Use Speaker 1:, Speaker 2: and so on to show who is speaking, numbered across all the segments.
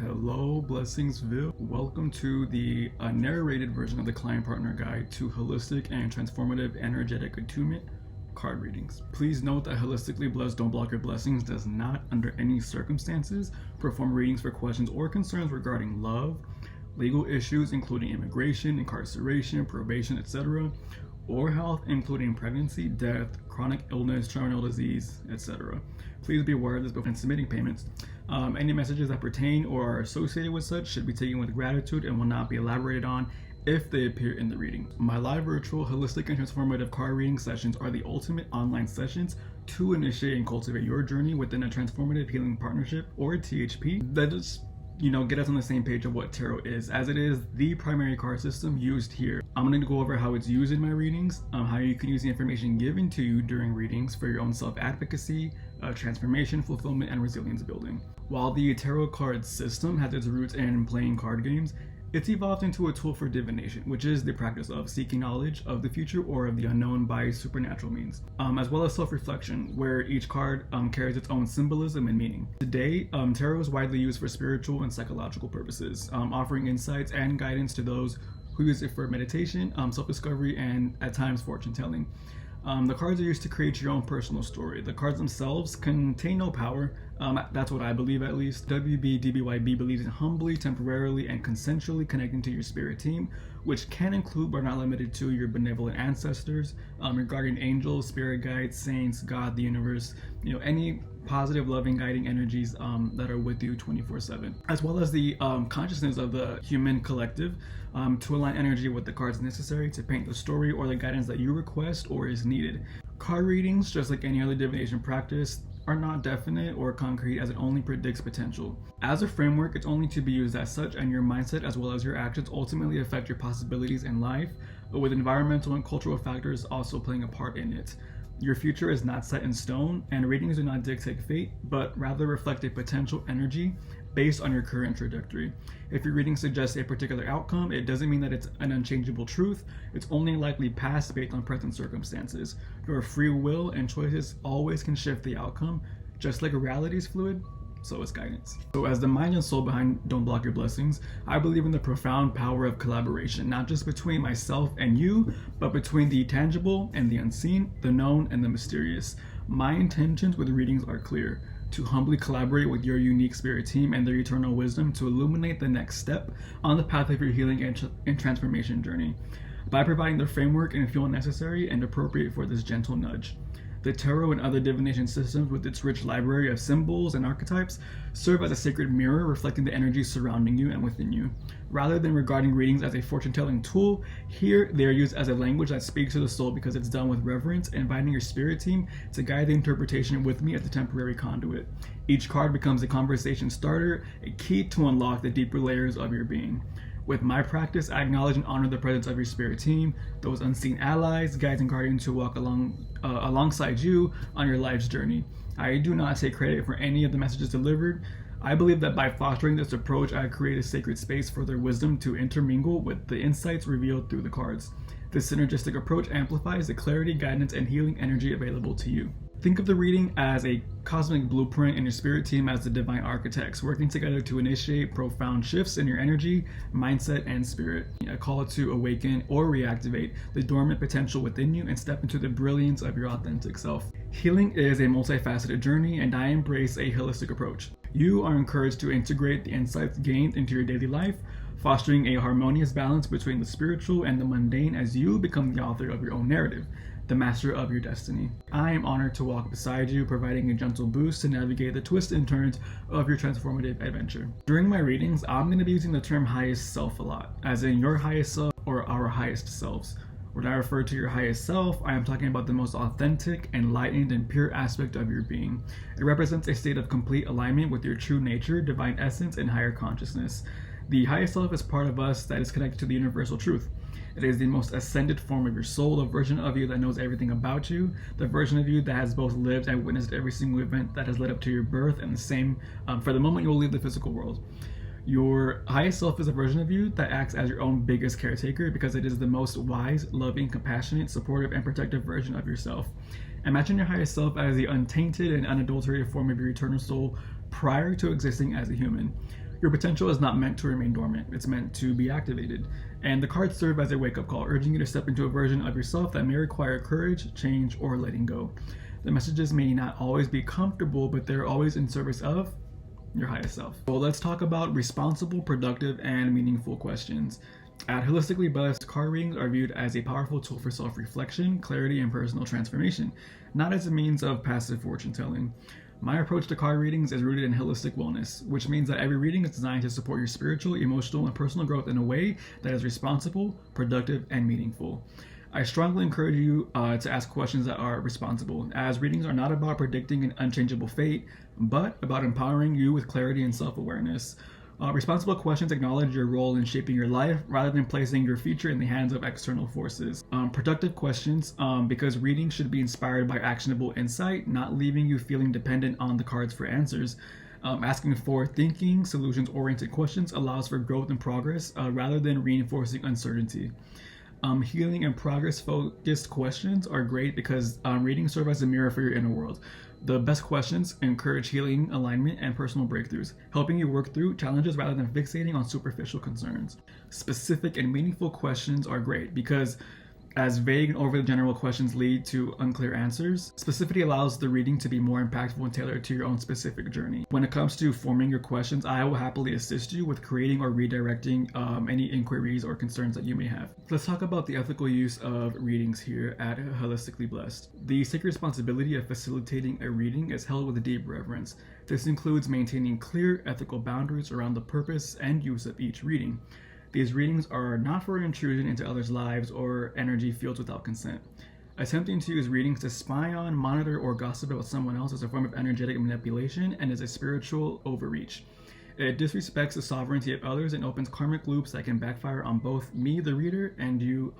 Speaker 1: Hello, Blessingsville. Welcome to the narrated version of the Client Partner Guide to Holistic and Transformative Energetic Attunement card readings. Please note that Wholistically Blessed Don't Block Your Blessings does not, under any circumstances, perform readings for questions or concerns regarding love, legal issues including immigration, incarceration, probation, etc., or health including pregnancy, death, chronic illness, terminal disease, etc. Please be aware of this before submitting payments. Any messages that pertain or are associated with such should be taken with gratitude and will not be elaborated on if they appear in the reading. My live virtual holistic and transformative card reading sessions are the ultimate online sessions to initiate and cultivate your journey within a transformative healing partnership, or THP, that is get us on the same page of what tarot is, as it is the primary card system used here. I'm going to go over how it's used in my readings, how you can use the information given to you during readings for your own self-advocacy, transformation, fulfillment, and resilience building. While the tarot card system has its roots in playing card games, it's evolved into a tool for divination, which is the practice of seeking knowledge of the future or of the unknown by supernatural means, as well as self-reflection, where each card carries its own symbolism and meaning. Today, tarot is widely used for spiritual and psychological purposes, offering insights and guidance to those who use it for meditation, self-discovery, and at times fortune-telling. The cards are used to create your own personal story. The cards themselves contain no power. That's what I believe, at least. WBDBYB believes in humbly, temporarily, and consensually connecting to your spirit team, which can include but not limited to your benevolent ancestors, your guardian angels, spirit guides, saints, God, the universe, any positive, loving, guiding energies that are with you 24/7, as well as the consciousness of the human collective to align energy with the cards necessary to paint the story or the guidance that you request or is needed. Card readings, just like any other divination practice, are not definite or concrete, as it only predicts potential. As a framework, it's only to be used as such, and your mindset as well as your actions ultimately affect your possibilities in life, but with environmental and cultural factors also playing a part in it. Your future is not set in stone, and readings do not dictate fate, but rather reflect a potential energy based on your current trajectory. If your reading suggests a particular outcome, it doesn't mean that it's an unchangeable truth. It's only likely past based on present circumstances. Your free will and choices always can shift the outcome. Just like reality is fluid, so is guidance. So as the mind and soul behind Don't Block Your Blessings, I believe in the profound power of collaboration, not just between myself and you, but between the tangible and the unseen, the known and the mysterious. My intentions with readings are clear: to humbly collaborate with your unique spirit team and their eternal wisdom to illuminate the next step on the path of your healing and transformation journey, by providing the framework and feel necessary and appropriate for this gentle nudge. The tarot and other divination systems, with its rich library of symbols and archetypes, serve as a sacred mirror reflecting the energy surrounding you and within you. Rather than regarding readings as a fortune-telling tool, here they are used as a language that speaks to the soul because it's done with reverence, inviting your spirit team to guide the interpretation with me as the temporary conduit. Each card becomes a conversation starter, a key to unlock the deeper layers of your being. With my practice, I acknowledge and honor the presence of your spirit team, those unseen allies, guides, and guardians who walk alongside you on your life's journey. I do not take credit for any of the messages delivered. I believe that by fostering this approach, I create a sacred space for their wisdom to intermingle with the insights revealed through the cards. This synergistic approach amplifies the clarity, guidance, and healing energy available to you. Think of the reading as a cosmic blueprint and your spirit team as the divine architects, working together to initiate profound shifts in your energy, mindset, and spirit. A call to awaken or reactivate the dormant potential within you and step into the brilliance of your authentic self. Healing is a multifaceted journey, and I embrace a holistic approach. You are encouraged to integrate the insights gained into your daily life, fostering a harmonious balance between the spiritual and the mundane as you become the author of your own narrative, the master of your destiny. I am honored to walk beside you, providing a gentle boost to navigate the twists and turns of your transformative adventure. During my readings, I'm going to be using the term highest self a lot, as in your highest self or our highest selves. When I refer to your highest self, I am talking about the most authentic, enlightened, and pure aspect of your being. It represents a state of complete alignment with your true nature, divine essence, and higher consciousness. The highest self is part of us that is connected to the universal truth. It is the most ascended form of your soul, the version of you that knows everything about you, the version of you that has both lived and witnessed every single event that has led up to your birth, and the same for the moment you will leave the physical world. Your highest self is a version of you that acts as your own biggest caretaker because it is the most wise, loving, compassionate, supportive, and protective version of yourself. Imagine your highest self as the untainted and unadulterated form of your eternal soul, prior to existing as a human. Your potential is not meant to remain dormant, it's meant to be activated. And the cards serve as a wake-up call, urging you to step into a version of yourself that may require courage, change, or letting go. The messages may not always be comfortable, but they're always in service of your highest self. Well, let's talk about responsible, productive, and meaningful questions. At Wholistically Blessed, card readings are viewed as a powerful tool for self-reflection, clarity, and personal transformation, not as a means of passive fortune telling. My approach to card readings is rooted in holistic wellness, which means that every reading is designed to support your spiritual, emotional, and personal growth in a way that is responsible, productive, and meaningful. I strongly encourage you to ask questions that are responsible, as readings are not about predicting an unchangeable fate, but about empowering you with clarity and self-awareness. Responsible questions acknowledge your role in shaping your life rather than placing your future in the hands of external forces. Productive questions, because readings should be inspired by actionable insight, not leaving you feeling dependent on the cards for answers. Asking for thinking, solutions-oriented questions allows for growth and progress rather than reinforcing uncertainty. Healing and progress-focused questions are great because readings serve as a mirror for your inner world. The best questions encourage healing, alignment, and personal breakthroughs, helping you work through challenges rather than fixating on superficial concerns. Specific and meaningful questions are great because as vague and over the general questions lead to unclear answers, specificity allows the reading to be more impactful and tailored to your own specific journey. When it comes to forming your questions, I will happily assist you with creating or redirecting any inquiries or concerns that you may have. Let's talk about the ethical use of readings here at Wholistically Blessed. The sacred responsibility of facilitating a reading is held with deep reverence. This includes maintaining clear ethical boundaries around the purpose and use of each reading. These readings are not for intrusion into others' lives or energy fields without consent. Attempting to use readings to spy on, monitor, or gossip about someone else is a form of energetic manipulation and is a spiritual overreach. It disrespects the sovereignty of others and opens karmic loops that can backfire on both me, the reader, and you,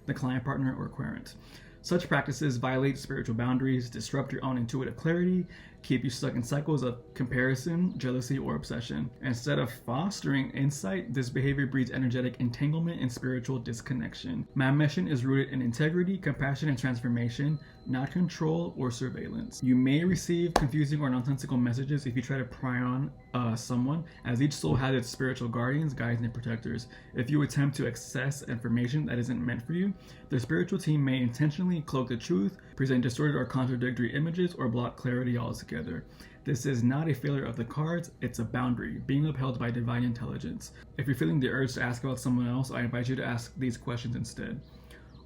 Speaker 1: the client partner or querent. Such practices violate spiritual boundaries, disrupt your own intuitive clarity, keep you stuck in cycles of comparison, jealousy, or obsession. Instead of fostering insight, this behavior breeds energetic entanglement and spiritual disconnection. My mission is rooted in integrity, compassion, and transformation, not control or surveillance. You may receive confusing or nonsensical messages if you try to pry on someone, as each soul has its spiritual guardians, guides, and protectors. If you attempt to access information that isn't meant for you, the spiritual team may intentionally cloak the truth, present distorted or contradictory images, or block clarity altogether. This is not a failure of the cards, it's a boundary, being upheld by divine intelligence. If you're feeling the urge to ask about someone else, I invite you to ask these questions instead.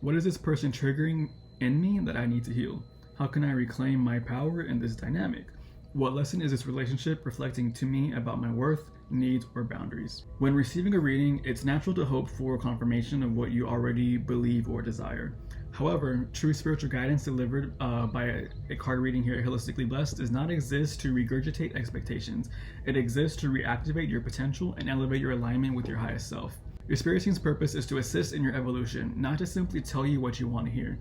Speaker 1: What is this person triggering in me that I need to heal? How can I reclaim my power in this dynamic? What lesson is this relationship reflecting to me about my worth, needs, or boundaries? When receiving a reading, it's natural to hope for confirmation of what you already believe or desire. However, true spiritual guidance delivered by a card reading here at Wholistically Blessed does not exist to regurgitate expectations. It exists to reactivate your potential and elevate your alignment with your highest self. Your spirit team's purpose is to assist in your evolution, not to simply tell you what you want to hear.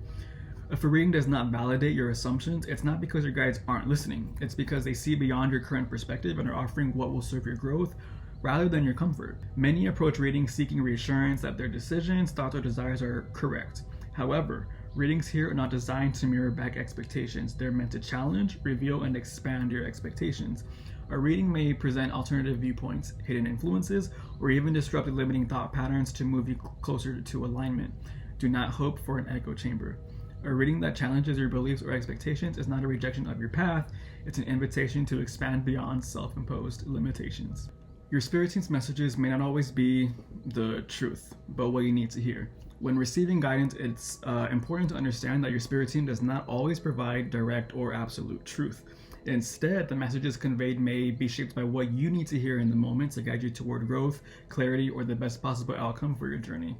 Speaker 1: If a reading does not validate your assumptions, it's not because your guides aren't listening. It's because they see beyond your current perspective and are offering what will serve your growth rather than your comfort. Many approach readings seeking reassurance that their decisions, thoughts, or desires are correct. However, readings here are not designed to mirror back expectations. They're meant to challenge, reveal, and expand your expectations. A reading may present alternative viewpoints, hidden influences, or even disrupt limiting thought patterns to move you closer to alignment. Do not hope for an echo chamber. A reading that challenges your beliefs or expectations is not a rejection of your path, it's an invitation to expand beyond self-imposed limitations. Your spirit team's messages may not always be the truth, but what you need to hear. When receiving guidance, it's important to understand that your spirit team does not always provide direct or absolute truth. Instead, the messages conveyed may be shaped by what you need to hear in the moment to guide you toward growth, clarity, or the best possible outcome for your journey.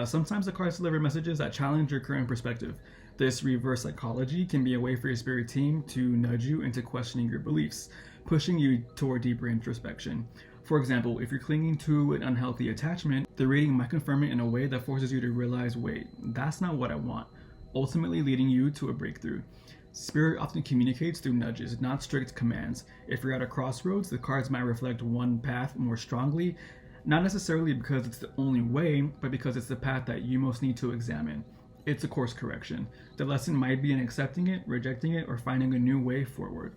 Speaker 1: Sometimes the cards deliver messages that challenge your current perspective. This reverse psychology can be a way for your spirit team to nudge you into questioning your beliefs, pushing you toward deeper introspection. For example, if you're clinging to an unhealthy attachment, the reading might confirm it in a way that forces you to realize, wait, that's not what I want, ultimately leading you to a breakthrough. Spirit often communicates through nudges, not strict commands. If you're at a crossroads, the cards might reflect one path more strongly, not necessarily because it's the only way, but because it's the path that you most need to examine. It's a course correction. The lesson might be in accepting it, rejecting it, or finding a new way forward.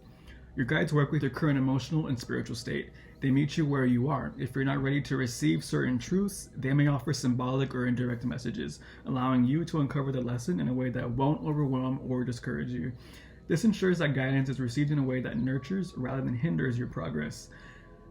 Speaker 1: Your guides work with your current emotional and spiritual state. They meet you where you are. If you're not ready to receive certain truths, they may offer symbolic or indirect messages, allowing you to uncover the lesson in a way that won't overwhelm or discourage you. This ensures that guidance is received in a way that nurtures rather than hinders your progress.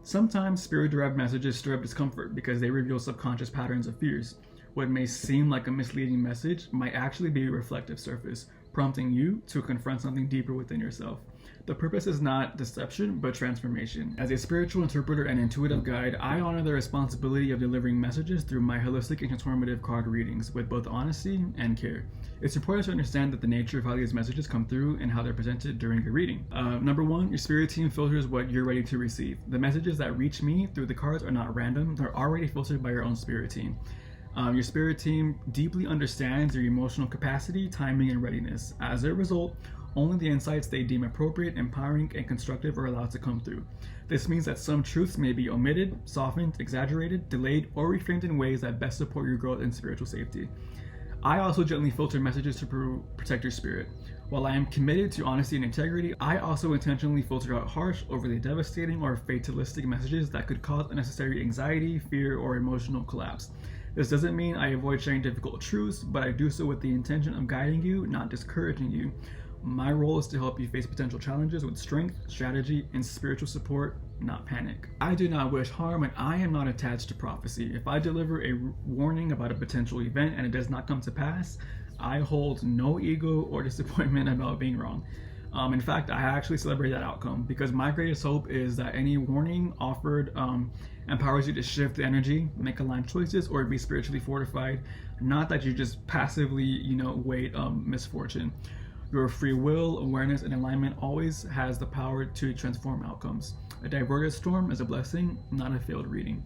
Speaker 1: Sometimes spirit-derived messages stir up discomfort because they reveal subconscious patterns of fears. What may seem like a misleading message might actually be a reflective surface, prompting you to confront something deeper within yourself. The purpose is not deception, but transformation. As a spiritual interpreter and intuitive guide, I honor the responsibility of delivering messages through my holistic and transformative card readings with both honesty and care. It's important to understand that the nature of how these messages come through and how they're presented during your reading. Number one, your spirit team filters what you're ready to receive. The messages that reach me through the cards are not random, they're already filtered by your own spirit team. Your spirit team deeply understands your emotional capacity, timing, and readiness. As a result, only the insights they deem appropriate, empowering, and constructive are allowed to come through. This means that some truths may be omitted, softened, exaggerated, delayed, or reframed in ways that best support your growth and spiritual safety. I also gently filter messages to protect your spirit. While I am committed to honesty and integrity, I also intentionally filter out harsh, overly devastating, or fatalistic messages that could cause unnecessary anxiety, fear, or emotional collapse. This doesn't mean I avoid sharing difficult truths, but I do so with the intention of guiding you, not discouraging you. My role is to help you face potential challenges with strength, strategy, and spiritual support, not panic. I do not wish harm, and I am not attached to prophecy. If I deliver a warning about a potential event and it does not come to pass, I hold no ego or disappointment about being wrong. In fact, I actually celebrate that outcome because my greatest hope is that any warning offered empowers you to shift the energy, make aligned choices, or be spiritually fortified, not that you just passively, wait misfortune. Your free will, awareness, and alignment always has the power to transform outcomes. A diverted storm is a blessing, not a failed reading.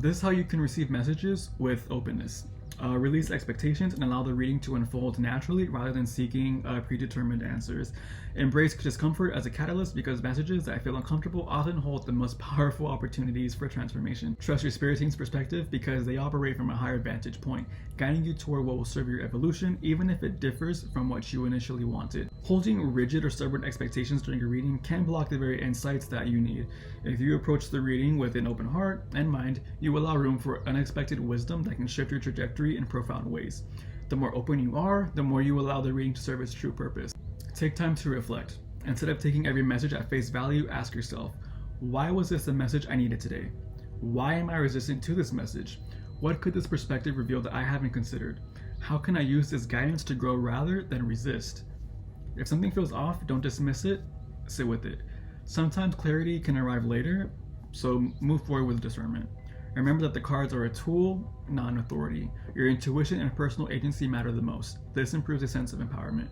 Speaker 1: This is how you can receive messages with openness. Release expectations and allow the reading to unfold naturally rather than seeking predetermined answers. Embrace discomfort as a catalyst because messages that feel uncomfortable often hold the most powerful opportunities for transformation. Trust your spirit team's perspective because they operate from a higher vantage point, guiding you toward what will serve your evolution even if it differs from what you initially wanted. Holding rigid or stubborn expectations during your reading can block the very insights that you need. If you approach the reading with an open heart and mind, you allow room for unexpected wisdom that can shift your trajectory in profound ways. The more open you are, the more you allow the reading to serve its true purpose. Take time to reflect. Instead of taking every message at face value, ask yourself, why was this the message I needed today? Why am I resistant to this message? What could this perspective reveal that I haven't considered? How can I use this guidance to grow rather than resist? If something feels off, don't dismiss it, sit with it. Sometimes clarity can arrive later, so move forward with discernment. Remember that the cards are a tool, not an authority. Your intuition and personal agency matter the most. This improves a sense of empowerment.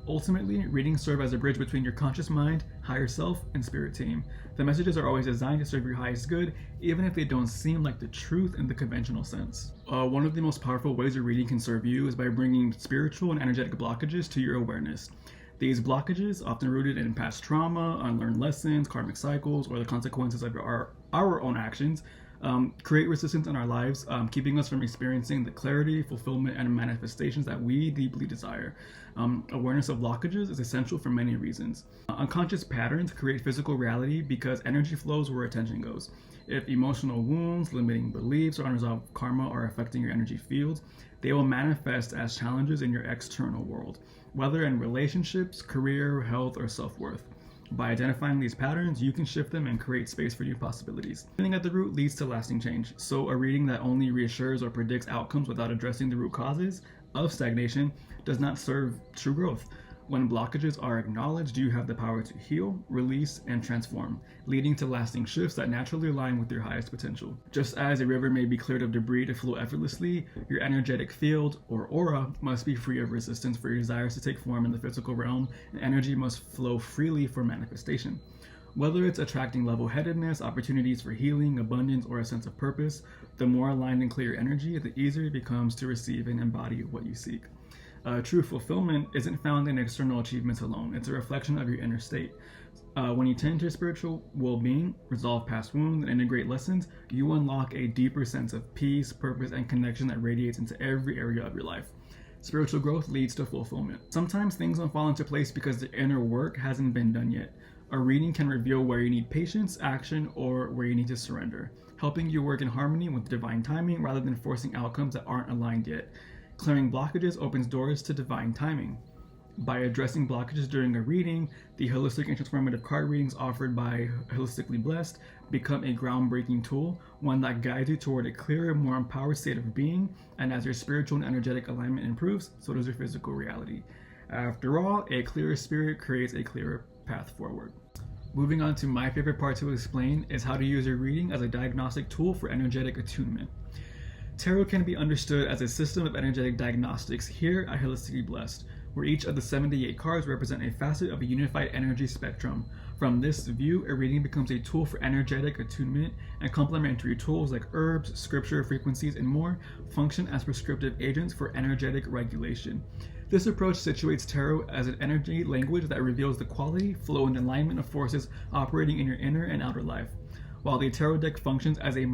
Speaker 1: Ultimately, readings serve as a bridge between your conscious mind, higher self, and spirit team. The messages are always designed to serve your highest good, even if they don't seem like the truth in the conventional sense. One of the most powerful ways a reading can serve you is by bringing spiritual and energetic blockages to your awareness. These blockages, often rooted in past trauma, unlearned lessons, karmic cycles, or the consequences of our own actions, create resistance in our lives, keeping us from experiencing the clarity, fulfillment, and manifestations that we deeply desire. Awareness of blockages is essential for many reasons. Unconscious patterns create physical reality because energy flows where attention goes. If emotional wounds, limiting beliefs, or unresolved karma are affecting your energy fields, they will manifest as challenges in your external world, whether in relationships, career, health, or self-worth. By identifying these patterns, you can shift them and create space for new possibilities. Healing at the root leads to lasting change, so a reading that only reassures or predicts outcomes without addressing the root causes of stagnation does not serve true growth. When blockages are acknowledged, you have the power to heal, release, and transform, leading to lasting shifts that naturally align with your highest potential. Just as a river may be cleared of debris to flow effortlessly, your energetic field, or aura, must be free of resistance for your desires to take form in the physical realm, and energy must flow freely for manifestation. Whether it's attracting level-headedness, opportunities for healing, abundance, or a sense of purpose, the more aligned and clear energy, the easier it becomes to receive and embody what you seek. True fulfillment isn't found in external achievements alone. It's a reflection of your inner state. When you tend to your spiritual well-being, resolve past wounds, and integrate lessons, you unlock a deeper sense of peace, purpose, and connection that radiates into every area of your life. Spiritual growth leads to fulfillment. Sometimes things don't fall into place because the inner work hasn't been done yet. A reading can reveal where you need patience, action, or where you need to surrender, helping you work in harmony with divine timing rather than forcing outcomes that aren't aligned yet. Clearing blockages opens doors to divine timing. By addressing blockages during a reading, the holistic and transformative card readings offered by Wholistically Blessed become a groundbreaking tool, one that guides you toward a clearer, more empowered state of being, and as your spiritual and energetic alignment improves, so does your physical reality. After all, a clearer spirit creates a clearer path forward. Moving on to my favorite part to explain is how to use your reading as a diagnostic tool for energetic attunement. Tarot can be understood as a system of energetic diagnostics here at Wholistically Blessed, where each of the 78 cards represent a facet of a unified energy spectrum. From this view, a reading becomes a tool for energetic attunement, and complementary tools like herbs, scripture, frequencies, and more function as prescriptive agents for energetic regulation. This approach situates tarot as an energy language that reveals the quality, flow, and alignment of forces operating in your inner and outer life. While the tarot deck functions as a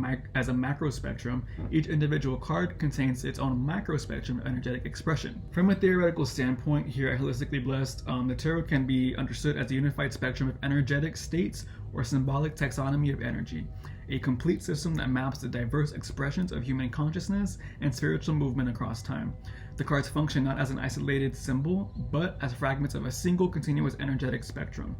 Speaker 1: macro spectrum, each individual card contains its own micro spectrum of energetic expression. From a theoretical standpoint, here at Wholistically Blessed, the tarot can be understood as a unified spectrum of energetic states or symbolic taxonomy of energy, a complete system that maps the diverse expressions of human consciousness and spiritual movement across time. The cards function not as an isolated symbol, but as fragments of a single continuous energetic spectrum.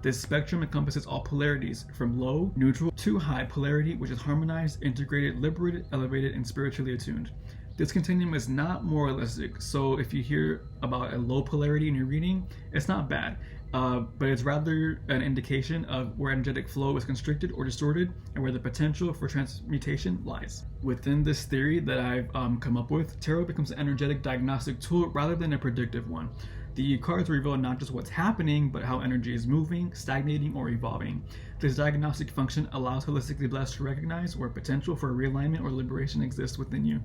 Speaker 1: This spectrum encompasses all polarities, from low, neutral, to high polarity, which is harmonized, integrated, liberated, elevated, and spiritually attuned. This continuum is not moralistic, so if you hear about a low polarity in your reading, it's not bad, but it's rather an indication of where energetic flow is constricted or distorted and where the potential for transmutation lies. Within this theory that I've come up with, tarot becomes an energetic diagnostic tool rather than a predictive one. The cards reveal not just what's happening, but how energy is moving, stagnating, or evolving. This diagnostic function allows Wholistically Blessed to recognize where potential for realignment or liberation exists within you.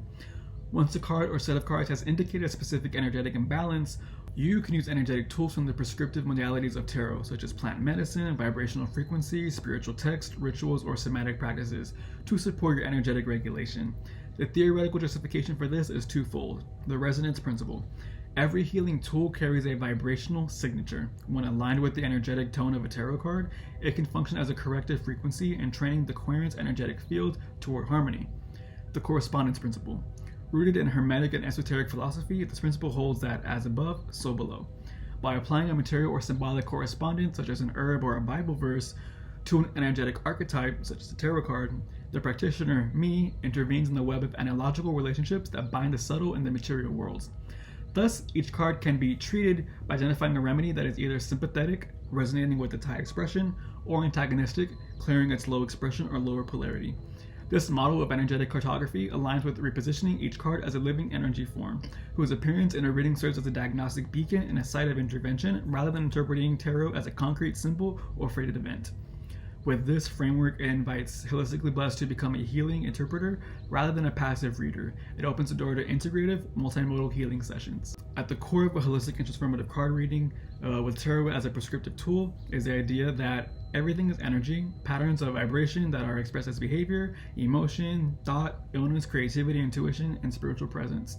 Speaker 1: Once a card or set of cards has indicated a specific energetic imbalance, you can use energetic tools from the prescriptive modalities of tarot, such as plant medicine, vibrational frequencies, spiritual text, rituals, or somatic practices, to support your energetic regulation. The theoretical justification for this is twofold: the resonance principle. Every healing tool carries a vibrational signature. When aligned with the energetic tone of a tarot card, it can function as a corrective frequency in training the querent's energetic field toward harmony. The correspondence principle. Rooted in Hermetic and esoteric philosophy, this principle holds that as above, so below. By applying a material or symbolic correspondence, such as an herb or a Bible verse, to an energetic archetype, such as a tarot card, the practitioner, me, intervenes in the web of analogical relationships that bind the subtle and the material worlds. Thus, each card can be treated by identifying a remedy that is either sympathetic, resonating with its high expression, or antagonistic, clearing its low expression or lower polarity. This model of energetic cartography aligns with repositioning each card as a living energy form, whose appearance in a reading serves as a diagnostic beacon and a site of intervention, rather than interpreting tarot as a concrete symbol or fated event. With this framework, it invites Wholistically Blessed to become a healing interpreter rather than a passive reader. It opens the door to integrative, multimodal healing sessions. At the core of a holistic and transformative card reading, with tarot as a prescriptive tool, is the idea that everything is energy, patterns of vibration that are expressed as behavior, emotion, thought, illness, creativity, intuition, and spiritual presence.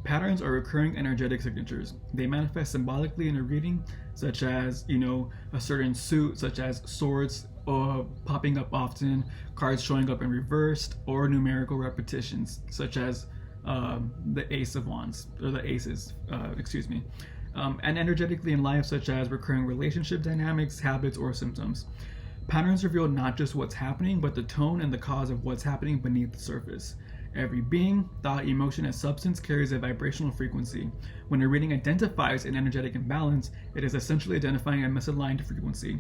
Speaker 1: Patterns are recurring energetic signatures. They manifest symbolically in a reading, such as, a certain suit, such as swords, popping up often, cards showing up in reversed, or numerical repetitions, such as the Ace of Wands, or the Aces, and energetically in life, such as recurring relationship dynamics, habits, or symptoms. Patterns reveal not just what's happening, but the tone and the cause of what's happening beneath the surface. Every being, thought, emotion, and substance carries a vibrational frequency. When a reading identifies an energetic imbalance, it is essentially identifying a misaligned frequency.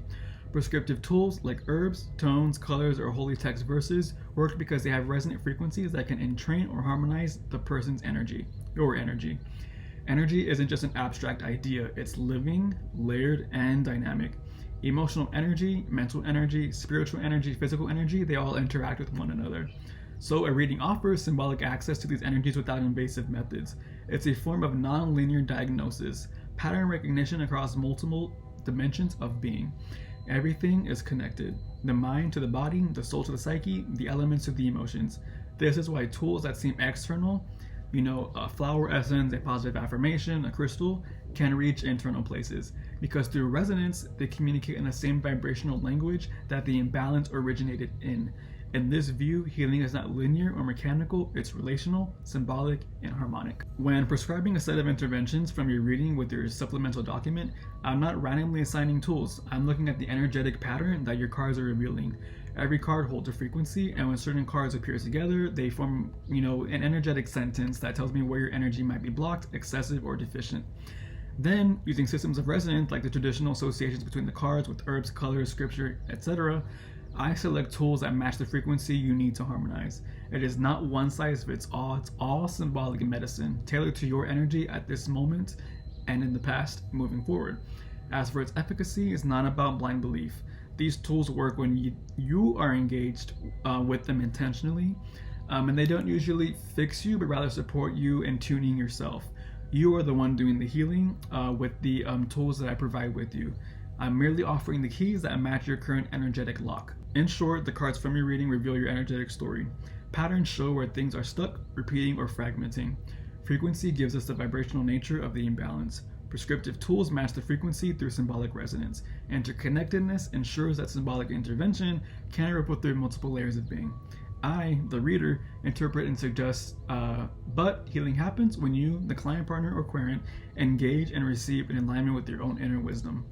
Speaker 1: Prescriptive tools like herbs, tones, colors, or holy text verses work because they have resonant frequencies that can entrain or harmonize the person's energy, your energy. Energy isn't just an abstract idea, it's living, layered, and dynamic. Emotional energy, mental energy, spiritual energy, physical energy, they all interact with one another. So a reading offers symbolic access to these energies without invasive methods. It's a form of non-linear diagnosis, pattern recognition across multiple dimensions of being. Everything is connected. The mind to the body, the soul to the psyche, the elements to the emotions. This is why tools that seem external a flower essence, a positive affirmation, a crystal, can reach internal places, because through resonance, they communicate in the same vibrational language that the imbalance originated in. In this view, healing is not linear or mechanical, it's relational, symbolic, and harmonic. When prescribing a set of interventions from your reading with your supplemental document, I'm not randomly assigning tools. I'm looking at the energetic pattern that your cards are revealing. Every card holds a frequency, and when certain cards appear together, they form, an energetic sentence that tells me where your energy might be blocked, excessive, or deficient. Then, using systems of resonance like the traditional associations between the cards with herbs, colors, scripture, etc., I select tools that match the frequency you need to harmonize. It is not one size fits all, it's all symbolic medicine, tailored to your energy at this moment and in the past moving forward. As for its efficacy, it's not about blind belief. These tools work when you are engaged with them intentionally, and they don't usually fix you, but rather support you in tuning yourself. You are the one doing the healing with the tools that I provide with you. I'm merely offering the keys that match your current energetic lock. In short, the cards from your reading reveal your energetic story. Patterns show where things are stuck, repeating, or fragmenting. Frequency gives us the vibrational nature of the imbalance. Prescriptive tools match the frequency through symbolic resonance. Interconnectedness ensures that symbolic intervention can ripple through multiple layers of being. I, the reader, interpret and suggest, but healing happens when you, the client partner or querent, engage and receive in alignment with your own inner wisdom.